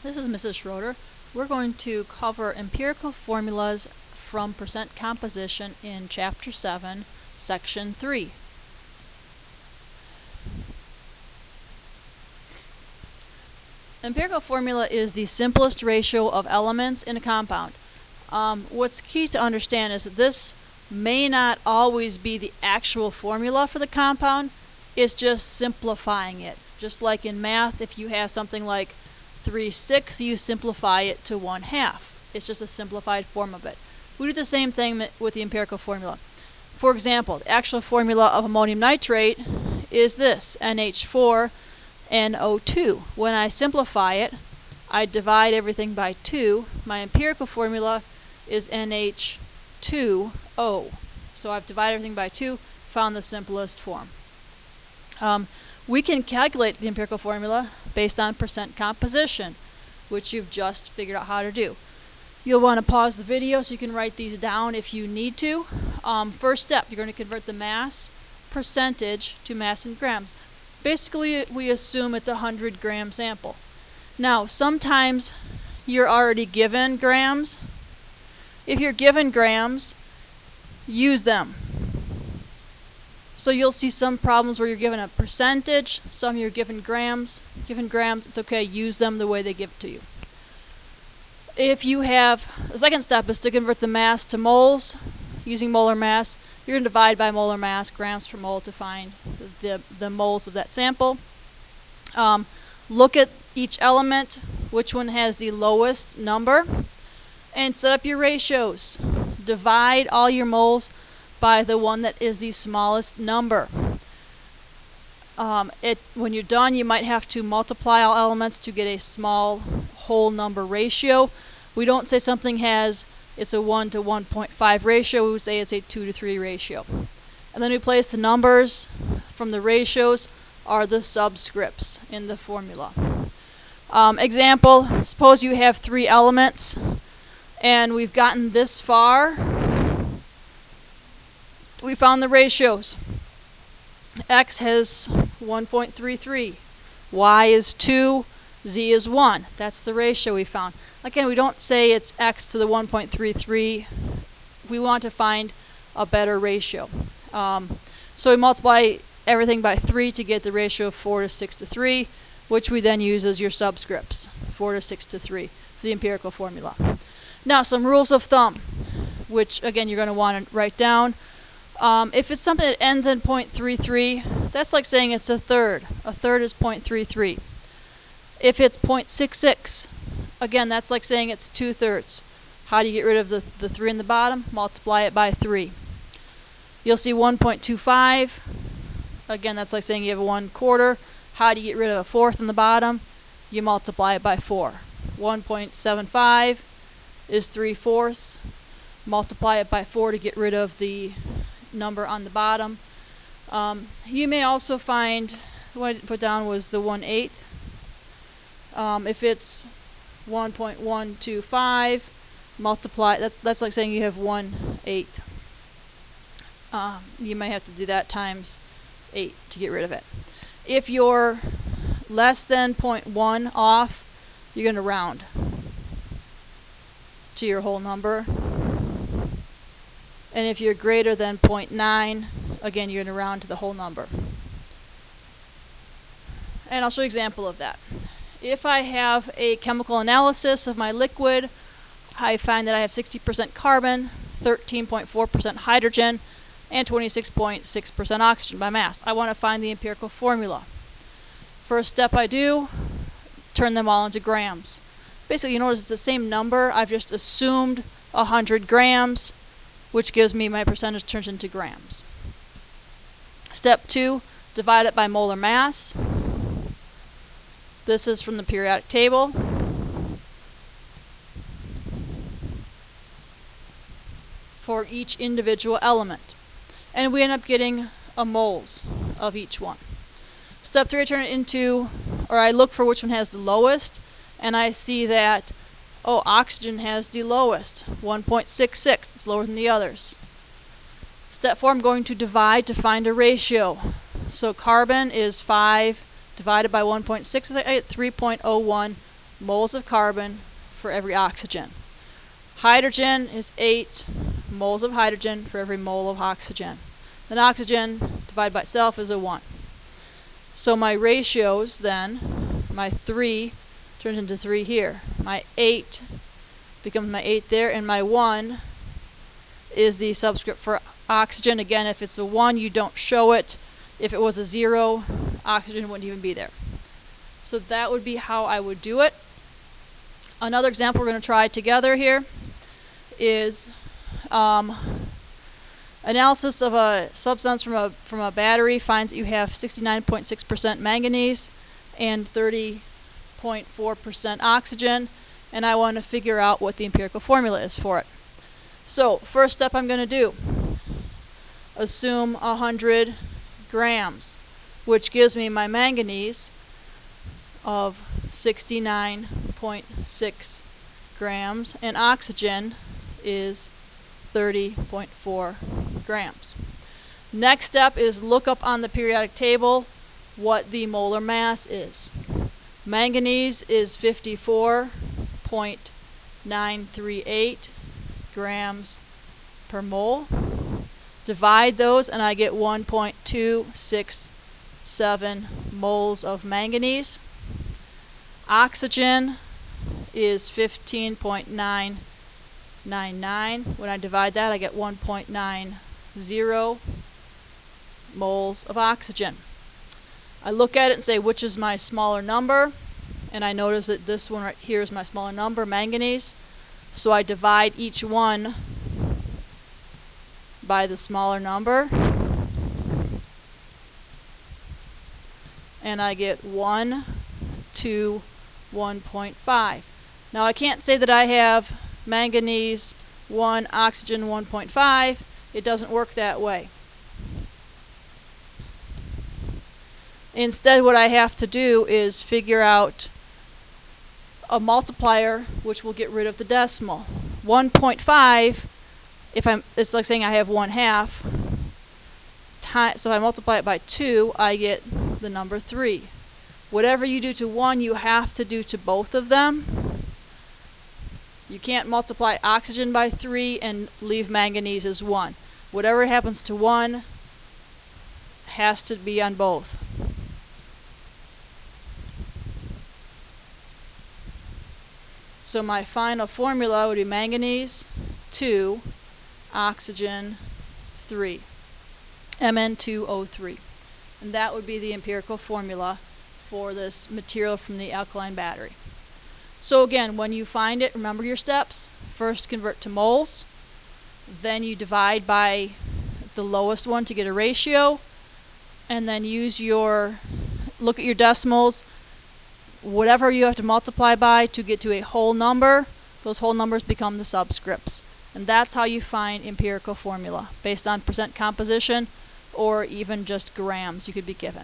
This is Mrs. Schroeder. We're going to cover empirical formulas from percent composition in Chapter 7, Section 3. Empirical formula is the simplest ratio of elements in a compound. What's key to understand is that this may not always be the actual formula for the compound. It's just simplifying it. Just like in math, if you have something like 3/6, you simplify it to 1/2. It's just a simplified form of it. We do the same thing with the empirical formula. For example, the actual formula of ammonium nitrate is this, NH4NO2. When I simplify it, I divide everything by 2. My empirical formula is NH2O. So I've divided everything by 2, found the simplest form. We can calculate the empirical formula based on percent composition, which you've just figured out how to do. You'll want to pause the video so you can write these down if you need to. First step, you're going to convert the mass percentage to mass in grams. Basically, we assume it's a 100-gram sample. Now, sometimes you're already given grams. If you're given grams, use them. So you'll see some problems where you're given a percentage, some you're given grams. Given grams, it's okay, use them the way they give it to you. If you have, the second step is to convert the mass to moles using molar mass. You're going to divide by molar mass, grams per mole, to find the moles of that sample. Look at each element, which one has the lowest number, and set up your ratios. Divide all your moles by the one that is the smallest number. When you're done, you might have to multiply all elements to get a small whole number ratio. We don't say something it's a 1 to 1.5 ratio, we would say it's a 2 to 3 ratio. And then we place the numbers from the ratios are the subscripts in the formula. Example, suppose you have 3 elements and we've gotten this far. We found the ratios. X has 1.33, Y is 2, Z is 1. That's the ratio we found. Again, we don't say it's X to the 1.33. We want to find a better ratio. So we multiply everything by 3 to get the ratio of 4 to 6 to 3, which we then use as your subscripts, 4 to 6 to 3, for the empirical formula. Now, some rules of thumb, which again you're going to want to write down. If it's something that ends in 0.33, that's like saying it's a third. A third is 0.33. If it's 0.66, again, that's like saying it's 2/3. How do you get rid of the 3 in the bottom? Multiply it by 3. You'll see 1.25. Again, that's like saying you have a 1/4. How do you get rid of a 1/4 in the bottom? You multiply it by 4. 1.75 is 3/4. Multiply it by 4 to get rid of the number on the bottom. You may also find, what I put down was the 1/8. If it's 1.125, multiply, that's like saying you have 1/8. You may have to do that times 8 to get rid of it. If you're less than 0.1 off, you're going to round to your whole number. And if you're greater than 0.9, again, you're going to round to the whole number. And I'll show you an example of that. If I have a chemical analysis of my liquid, I find that I have 60% carbon, 13.4% hydrogen, and 26.6% oxygen by mass. I want to find the empirical formula. First step I do, turn them all into grams. Basically, you notice it's the same number. I've just assumed 100 grams, which gives me my percentage turned into grams. Step 2, divide it by molar mass. This is from the periodic table. For each individual element. And we end up getting a moles of each one. Step 3, I turn it into, or I look for which one has the lowest, and I see that, oh, oxygen has the lowest, 1.66. It's lower than the others. Step 4, I'm going to divide to find a ratio. So carbon is 5 divided by 1.6, I get 3.01 moles of carbon for every oxygen. Hydrogen is 8 moles of hydrogen for every mole of oxygen. Then oxygen divided by itself is a 1. So my ratios then, my 3 turns into 3 here. My 8 becomes my 8 there, and my 1 is the subscript for oxygen. Again, if it's a 1, you don't show it. If it was a 0, oxygen wouldn't even be there. So that would be how I would do it. Another example we're going to try together here is analysis of a substance from a battery finds that you have 69.6% manganese and 30.4% oxygen, and I want to figure out what the empirical formula is for it. So first step I'm going to do, assume 100 grams, which gives me my manganese of 69.6 grams, and oxygen is 30.4 grams. Next step is look up on the periodic table what the molar mass is. Manganese is 54.938 grams per mole. Divide those and I get 1.267 moles of manganese. Oxygen is 15.999. When I divide that, I get 1.90 moles of oxygen. I look at it and say, which is my smaller number? And I notice that this one right here is my smaller number, manganese. So I divide each one by the smaller number. And I get 1 to 1.5. Now I can't say that I have manganese 1, oxygen 1.5. It doesn't work that way. Instead, what I have to do is figure out a multiplier which will get rid of the decimal. 1.5, it's like saying I have 1/2. So if I multiply it by 2, I get the number 3. Whatever you do to one, you have to do to both of them. You can't multiply oxygen by 3 and leave manganese as 1. Whatever happens to one has to be on both. So my final formula would be manganese 2, oxygen 3, Mn2O3. And that would be the empirical formula for this material from the alkaline battery. So again, when you find it, remember your steps. First convert to moles, then you divide by the lowest one to get a ratio, and then look at your decimals, whatever you have to multiply by to get to a whole number, those whole numbers become the subscripts. And that's how you find empirical formula, based on percent composition or even just grams you could be given.